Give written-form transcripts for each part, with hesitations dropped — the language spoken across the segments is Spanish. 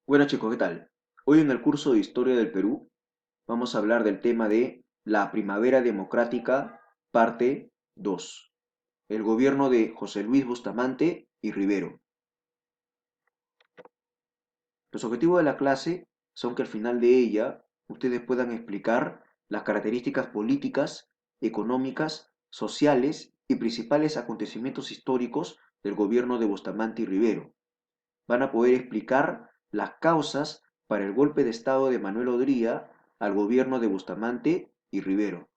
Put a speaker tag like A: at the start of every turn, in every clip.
A: Bueno chicos, ¿qué tal? Hoy en el curso de Historia del Perú vamos a hablar del tema de la Primavera Democrática, parte 2. El gobierno de José Luis Bustamante y Rivero. Los objetivos de la clase son que al final de ella ustedes puedan explicar las características políticas, económicas, sociales y principales acontecimientos históricos del gobierno de Bustamante y Rivero. Van a poder explicar las causas para el golpe de Estado de Manuel Odría al gobierno de Bustamante y Rivero.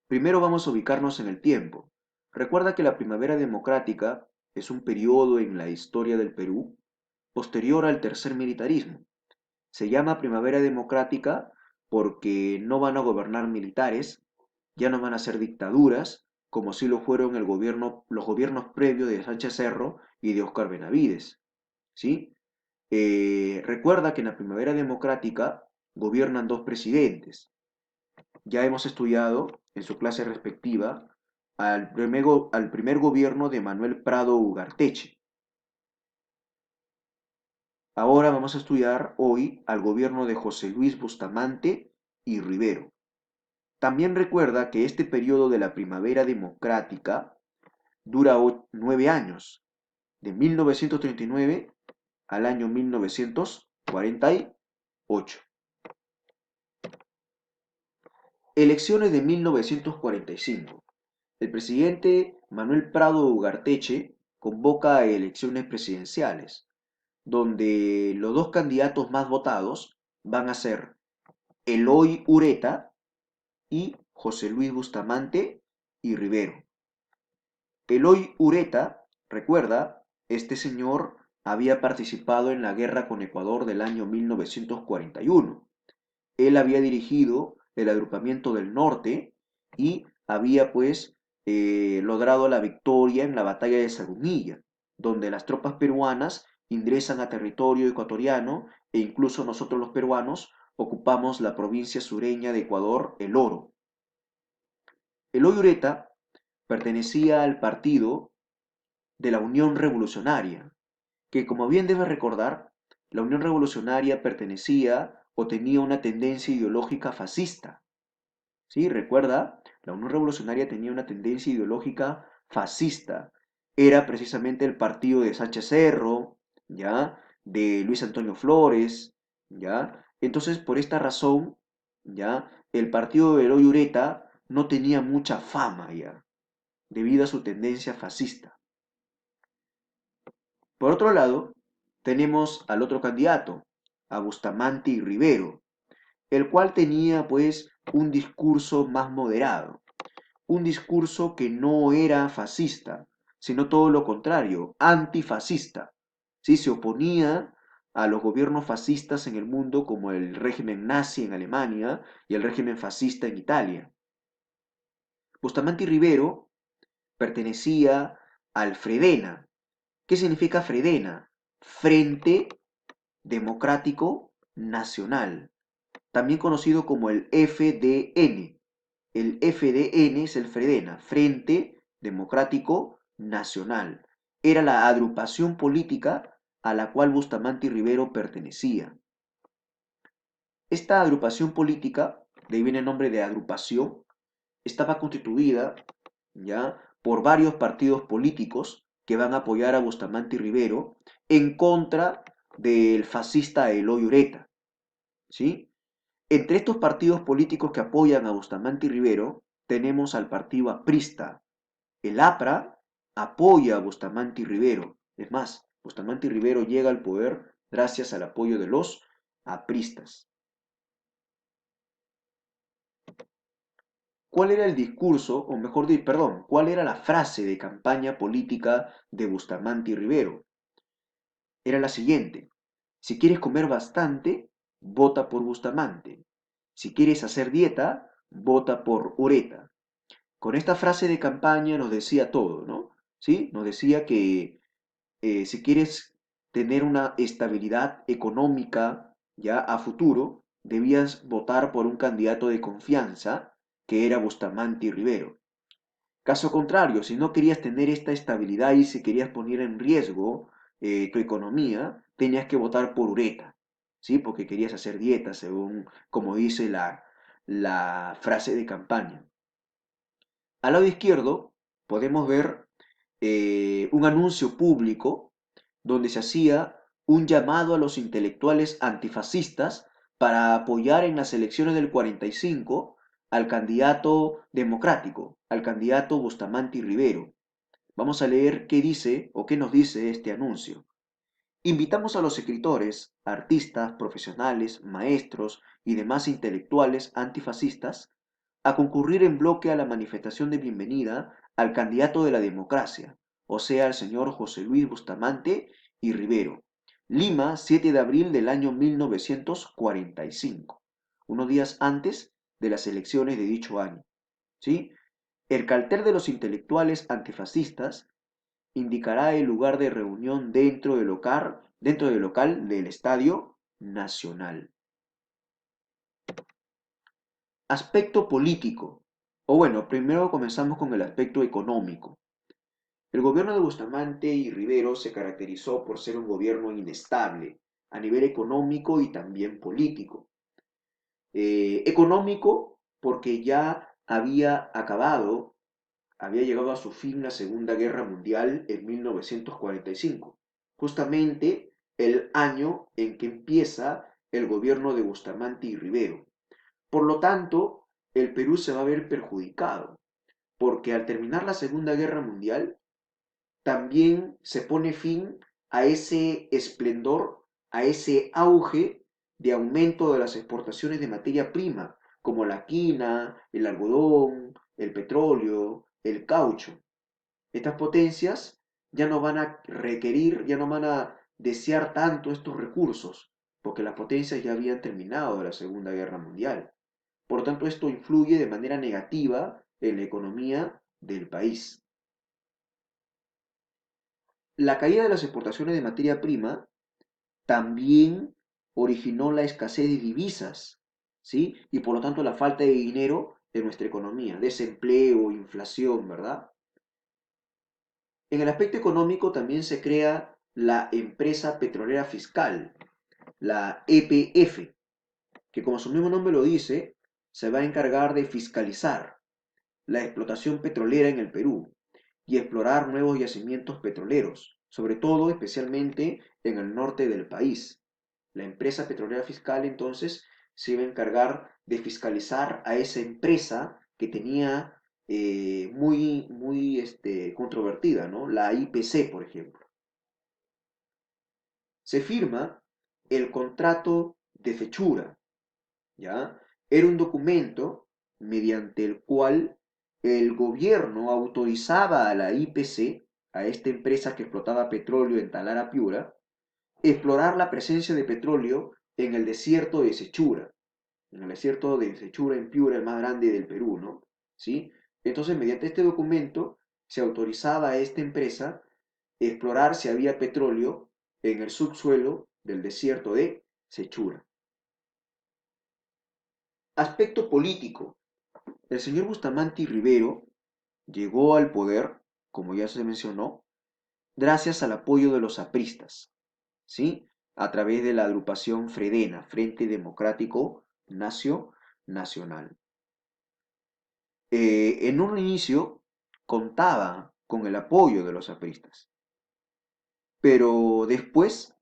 A: Primero vamos a ubicarnos en el tiempo. Recuerda que la Primavera Democrática es un periodo en la historia del Perú posterior al tercer militarismo. Se llama Primavera Democrática porque no van a gobernar militares, ya no van a ser dictaduras, como sí lo fueron los gobiernos previos de Sánchez Cerro y de Óscar Benavides. ¿Sí? Recuerda que en la Primavera Democrática gobiernan dos presidentes. Ya hemos estudiado en su clase respectiva al primer gobierno de Manuel Prado Ugarteche. Ahora vamos a estudiar hoy al gobierno de José Luis Bustamante y Rivero. También recuerda que este periodo de la Primavera Democrática dura 9 años, de 1939 al año 1948. Elecciones de 1945. El presidente Manuel Prado Ugarteche convoca a elecciones presidenciales, donde los dos candidatos más votados van a ser Eloy Ureta y José Luis Bustamante y Rivero. Eloy Ureta, recuerda, este señor había participado en la guerra con Ecuador del año 1941. Él había dirigido el agrupamiento del norte y había pues logrado la victoria en la batalla de Zarumilla, donde las tropas peruanas ingresan a territorio ecuatoriano e incluso nosotros los peruanos ocupamos la provincia sureña de Ecuador, El Oro. Eloy Ureta pertenecía al partido de la Unión Revolucionaria, que como bien debes recordar, la Unión Revolucionaria pertenecía o tenía una tendencia ideológica fascista. ¿Sí? Recuerda, la Unión Revolucionaria tenía una tendencia ideológica fascista. Era precisamente el partido de Sánchez Cerro, ¿ya? De Luis Antonio Flores, ¿ya? Entonces, por esta razón, ¿ya? El partido de Eloy Ureta no tenía mucha fama, ¿ya? Debido a su tendencia fascista. Por otro lado, tenemos al otro candidato, a Bustamante y Rivero, el cual tenía pues un discurso más moderado, un discurso que no era fascista, sino todo lo contrario, antifascista. ¿Sí? Se oponía a los gobiernos fascistas en el mundo como el régimen nazi en Alemania y el régimen fascista en Italia. Bustamante y Rivero pertenecía al Fredena. ¿Qué significa Fredena? Frente Democrático Nacional, también conocido como el FDN. El FDN es el Fredena, Frente Democrático Nacional. Era la agrupación política a la cual Bustamante y Rivero pertenecía. Esta agrupación política, de ahí viene el nombre de agrupación, estaba constituida ya por varios partidos políticos que van a apoyar a Bustamante y Rivero en contra del fascista Eloy Ureta, ¿sí? Entre estos partidos políticos que apoyan a Bustamante y Rivero, tenemos al partido aprista. El APRA apoya a Bustamante y Rivero. Es más, Bustamante y Rivero llega al poder gracias al apoyo de los apristas. ¿Cuál era el discurso, o mejor dicho, perdón, cuál era la frase de campaña política de Bustamante y Rivero? Era la siguiente: si quieres comer bastante, vota por Bustamante. Si quieres hacer dieta, vota por Ureta. Con esta frase de campaña nos decía todo, ¿no? ¿Sí? Nos decía que si quieres tener una estabilidad económica ya a futuro, debías votar por un candidato de confianza que era Bustamante y Rivero. Caso contrario, si no querías tener esta estabilidad y si querías poner en riesgo tu economía, tenías que votar por Ureta, ¿sí? Porque querías hacer dieta, según como dice la frase de campaña. Al lado izquierdo podemos ver un anuncio público donde se hacía un llamado a los intelectuales antifascistas para apoyar en las elecciones del 45 al candidato democrático, al candidato Bustamante y Rivero. Vamos a leer qué dice o qué nos dice este anuncio. Invitamos a los escritores, artistas, profesionales, maestros y demás intelectuales antifascistas a concurrir en bloque a la manifestación de bienvenida al candidato de la democracia, o sea, el señor José Luis Bustamante y Rivero. Lima, 7 de abril del año 1945, unos días antes de las elecciones de dicho año. ¿Sí? El cartel de los intelectuales antifascistas indicará el lugar de reunión dentro del local del Estadio Nacional. Aspecto político. O bueno, primero comenzamos con el aspecto económico. El gobierno de Bustamante y Rivero se caracterizó por ser un gobierno inestable a nivel económico y también político. Económico porque ya había llegado a su fin la Segunda Guerra Mundial en 1945, justamente el año en que empieza el gobierno de Bustamante y Rivero. Por lo tanto, el Perú se va a ver perjudicado, porque al terminar la Segunda Guerra Mundial, también se pone fin a ese esplendor, a ese auge de aumento de las exportaciones de materia prima, como la quina, el algodón, el petróleo, el caucho. Estas potencias ya no van a requerir, ya no van a desear tanto estos recursos, porque las potencias ya habían terminado de la Segunda Guerra Mundial. Por lo tanto, esto influye de manera negativa en la economía del país. La caída de las exportaciones de materia prima también originó la escasez de divisas, ¿sí? Y por lo tanto la falta de dinero en nuestra economía, desempleo, inflación, ¿verdad? En el aspecto económico también se crea la empresa petrolera fiscal, la EPF, que como su mismo nombre lo dice, se va a encargar de fiscalizar la explotación petrolera en el Perú y explorar nuevos yacimientos petroleros, sobre todo especialmente en el norte del país. La empresa petrolera fiscal entonces se iba a encargar de fiscalizar a esa empresa que tenía muy controvertida, ¿no? La IPC, por ejemplo. Se firma el contrato de fechura, ¿ya? Era un documento mediante el cual el gobierno autorizaba a la IPC, a esta empresa que explotaba petróleo en Talara Piura, explorar la presencia de petróleo en el desierto de Sechura, en el desierto de Sechura en Piura, el más grande del Perú, ¿no? ¿Sí? Entonces, mediante este documento, se autorizaba a esta empresa explorar si había petróleo en el subsuelo del desierto de Sechura. Aspecto político. El señor Bustamante y Rivero llegó al poder, como ya se mencionó, gracias al apoyo de los apristas, ¿sí? A través de la agrupación Fredena, Frente Democrático Nacional. En un inicio contaba con el apoyo de los apristas, pero después,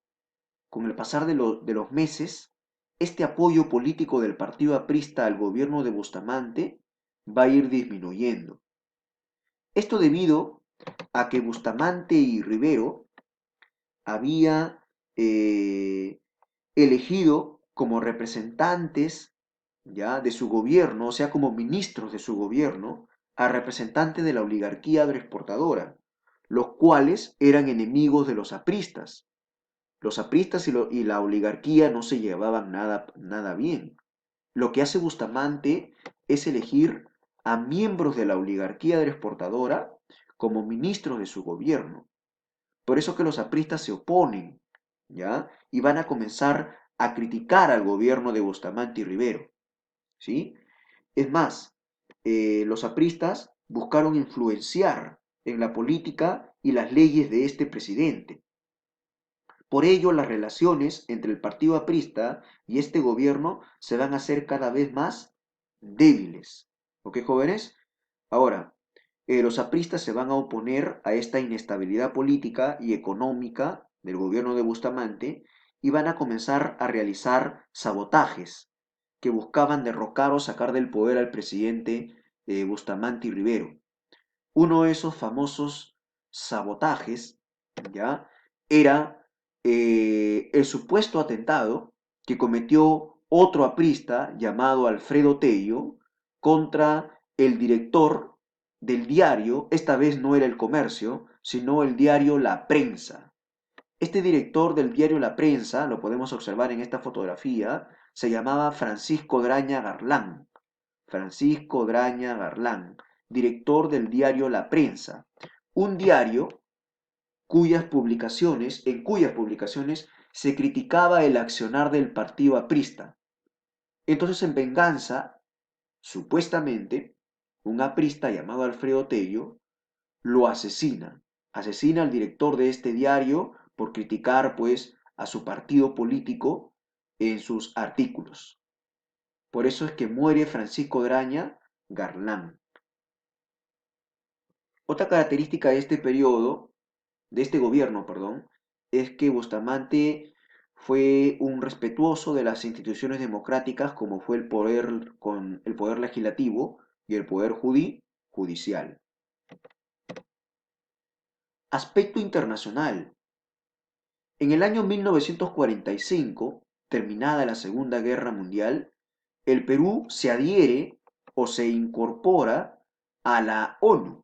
A: con el pasar de los meses, este apoyo político del partido aprista al gobierno de Bustamante va a ir disminuyendo. Esto debido a que Bustamante y Rivero había elegido como representantes ya de su gobierno, o sea, como ministros de su gobierno, a representantes de la oligarquía agroexportadora, los cuales eran enemigos de los apristas. Los apristas y la oligarquía no se llevaban nada bien. Lo que hace Bustamante es elegir a miembros de la oligarquía agroexportadora como ministros de su gobierno. Por eso que los apristas se oponen, ¿ya? Y van a comenzar a criticar al gobierno de Bustamante y Rivero, ¿sí? Es más, los apristas buscaron influenciar en la política y las leyes de este presidente. Por ello, las relaciones entre el partido aprista y este gobierno se van a hacer cada vez más débiles. ¿Ok, jóvenes? Ahora, los apristas se van a oponer a esta inestabilidad política y económica del gobierno de Bustamante y van a comenzar a realizar sabotajes que buscaban derrocar o sacar del poder al presidente Bustamante y Rivero. Uno de esos famosos sabotajes, ¿ya? Era el supuesto atentado que cometió otro aprista llamado Alfredo Tello contra el director del diario, esta vez no era El Comercio, sino el diario La Prensa. Este director del diario La Prensa, lo podemos observar en esta fotografía, se llamaba Francisco Draña Garlán. Francisco Draña Garlán, director del diario La Prensa, un diario en cuyas publicaciones se criticaba el accionar del partido aprista. Entonces, en venganza, supuestamente, un aprista llamado Alfredo Tello lo asesina al director de este diario por criticar, pues, a su partido político en sus artículos. Por eso es que muere Francisco Draña Garlán. Otra característica de este periodo, de este gobierno, perdón, es que Bustamante fue un respetuoso de las instituciones democráticas como fue el poder, con el poder legislativo y el poder judicial. Aspecto internacional. En el año 1945, terminada la Segunda Guerra Mundial, el Perú se adhiere o se incorpora a la ONU,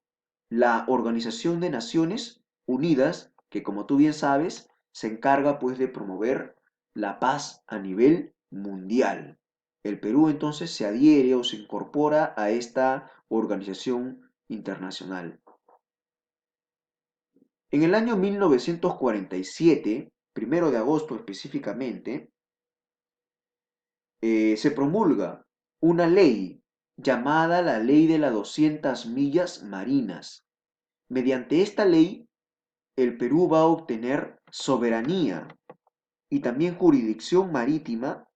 A: la Organización de Naciones Unidas, que como tú bien sabes, se encarga pues de promover la paz a nivel mundial. El Perú entonces se adhiere o se incorpora a esta organización internacional. En el año 1947, 1 de agosto específicamente, se promulga una ley llamada la Ley de las 200 millas marinas. Mediante esta ley, el Perú va a obtener soberanía y también jurisdicción marítima,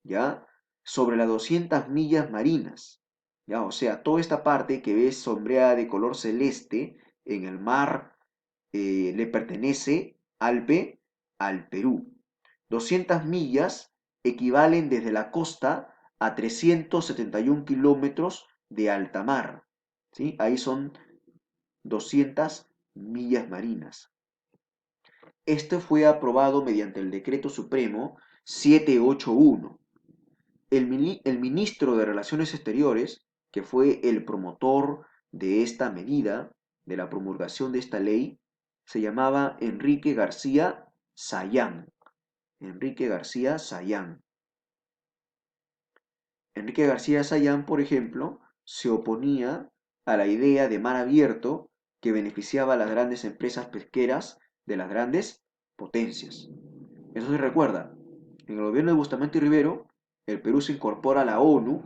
A: ¿ya? Sobre las 200 millas marinas, ¿ya? O sea, toda esta parte que ves sombreada de color celeste en el mar le pertenece al Perú. 200 millas equivalen desde la costa a 371 kilómetros de alta mar. ¿Sí? Ahí son 200 millas marinas. Este fue aprobado mediante el Decreto Supremo 781. El ministro de Relaciones Exteriores, que fue el promotor de esta medida, de la promulgación de esta ley, se llamaba Enrique García Sayán. Enrique García Sayán. Enrique García Sayán, por ejemplo, se oponía a la idea de mar abierto que beneficiaba a las grandes empresas pesqueras de las grandes potencias. Eso se recuerda, en el gobierno de Bustamante y Rivero, el Perú se incorpora a la ONU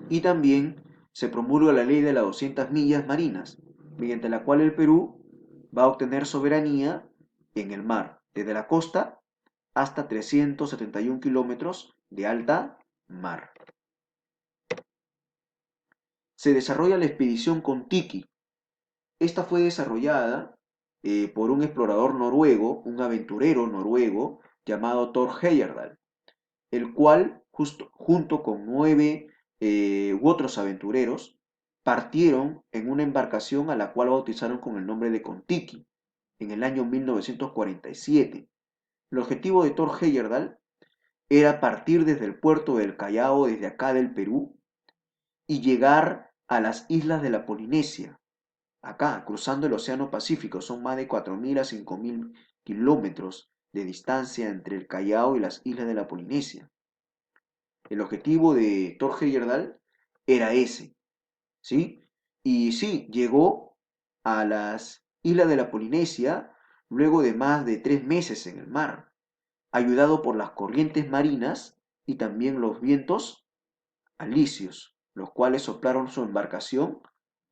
A: y también se promulga la ley de las 200 millas marinas, mediante la cual el Perú va a obtener soberanía en el mar, desde la costa hasta 371 kilómetros de alta mar. Se desarrolla la expedición Kon-Tiki. Esta fue desarrollada por un explorador noruego, un aventurero noruego llamado Thor Heyerdahl, el cual, junto con 9 u otros aventureros, partieron en una embarcación a la cual bautizaron con el nombre de Kon-Tiki en el año 1947. El objetivo de Thor Heyerdahl era partir desde el puerto del Callao, desde acá del Perú, y llegar a las islas de la Polinesia, acá, cruzando el Océano Pacífico. Son más de 4.000 a 5.000 kilómetros de distancia entre el Callao y las islas de la Polinesia. El objetivo de Thor Heyerdahl era ese, ¿sí? Y sí, llegó a las islas de la Polinesia luego de más de 3 meses en el mar, ayudado por las corrientes marinas y también los vientos alisios, los cuales soplaron su embarcación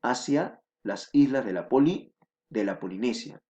A: hacia las islas de la Polinesia.